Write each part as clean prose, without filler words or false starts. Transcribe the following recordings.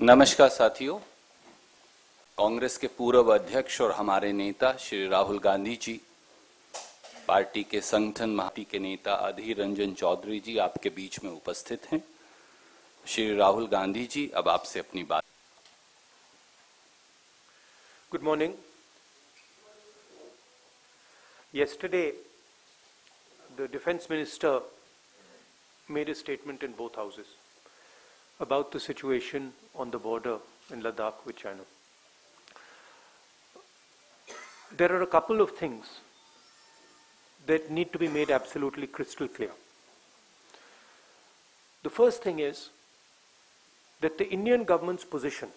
नमस्कार साथियों। कांग्रेस के पूर्व अध्यक्ष और हमारे नेता श्री राहुल गांधी जी, पार्टी के संगठन महासमिति के नेता अधीर रंजन चौधरी जी आपके बीच में उपस्थित हैं। श्री राहुल गांधी जी, अब आपसे अपनी बात। Good morning. Yesterday, the Defense Minister made a statement in both houses about the situation on the border in Ladakh with China. There are a couple of things that need to be made absolutely crystal clear. The first thing is that the Indian government's position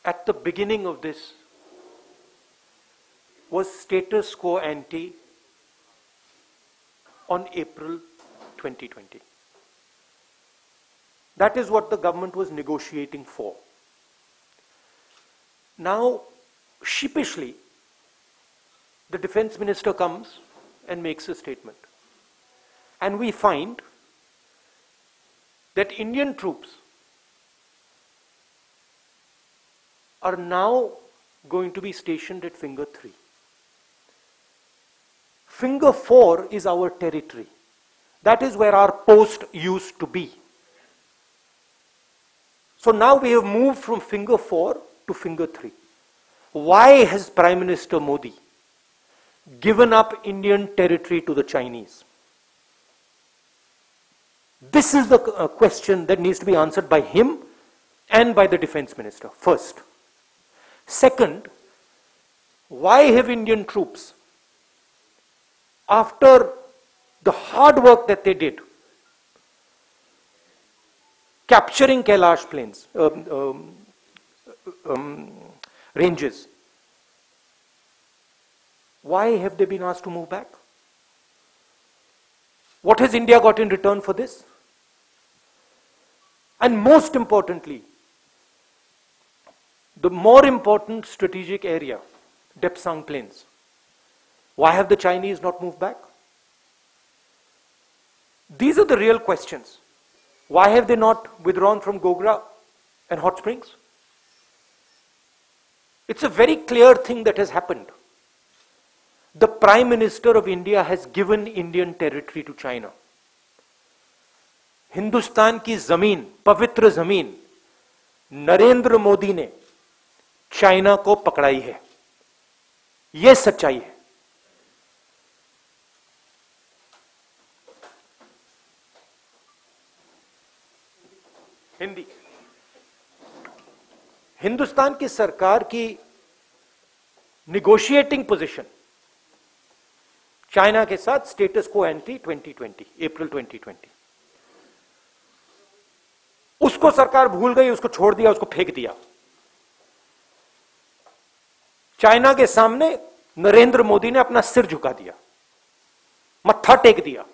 at the beginning of this was status quo ante on April 2020. That is what the government was negotiating for. Now, sheepishly, the defense minister comes and makes a statement. And we find that Indian troops are now going to be stationed at Finger 3. Finger 4 is our territory. That is where our post used to be. So now we have moved from Finger 4 to Finger 3. Why has Prime Minister Modi given up Indian territory to the Chinese? This is the question that needs to be answered by him and by the defense minister, first. Second, why have Indian troops, after the hard work that they did, capturing Kailash plains, ranges, why have they been asked to move back? What has India got in return for this? And most importantly, the more important strategic area, Depsang Plains, why have the Chinese not moved back? These are the real questions. Why have they not withdrawn from Gogra and Hot Springs? It's a very clear thing that has happened. The Prime Minister of India has given Indian territory to China. Hindustan की जमीन, पवित्र जमीन, नरेंद्र मोदी ने China को पकड़ाई है। यह सच्चाई है। हिंदी। हिंदुस्तान की सरकार की निगोशिएटिंग पोजीशन चाइना के साथ स्टेटस को एंटी 2020, अप्रैल 2020, उसको सरकार भूल गई, उसको छोड़ दिया, उसको फेंक दिया। चाइना के सामने नरेंद्र मोदी ने अपना सिर झुका दिया, मत्था टेक दिया।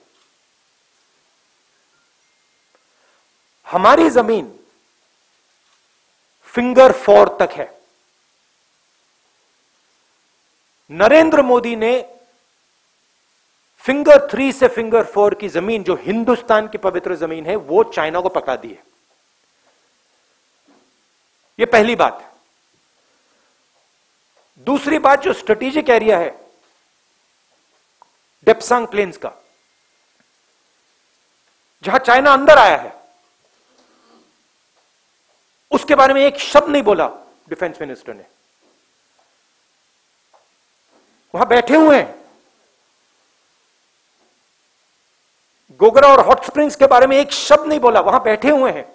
हमारी जमीन फिंगर 4 तक है। नरेंद्र मोदी ने फिंगर 3 से फिंगर 4 की जमीन, जो हिंदुस्तान की पवित्र जमीन है, वो चाइना को पकड़ा दी है। यह पहली बात है। दूसरी बात, जो स्ट्रेटेजिक एरिया है डेप्सांग प्लेन्स का, जहां चाइना अंदर आया है, उसके बारे में एक शब्द नहीं बोला डिफेंस मिनिस्टर ने। वहां बैठे हुए हैं। गोगरा और हॉट स्प्रिंग्स के बारे में एक शब्द नहीं बोला, वहां बैठे हुए हैं।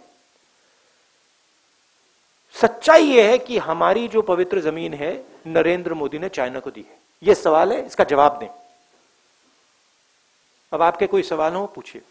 सच्चाई यह है कि हमारी जो पवित्र जमीन है, नरेंद्र मोदी ने चाइना को दी है। यह सवाल है, इसका जवाब दें। अब आपके कोई सवाल हो, पूछिए।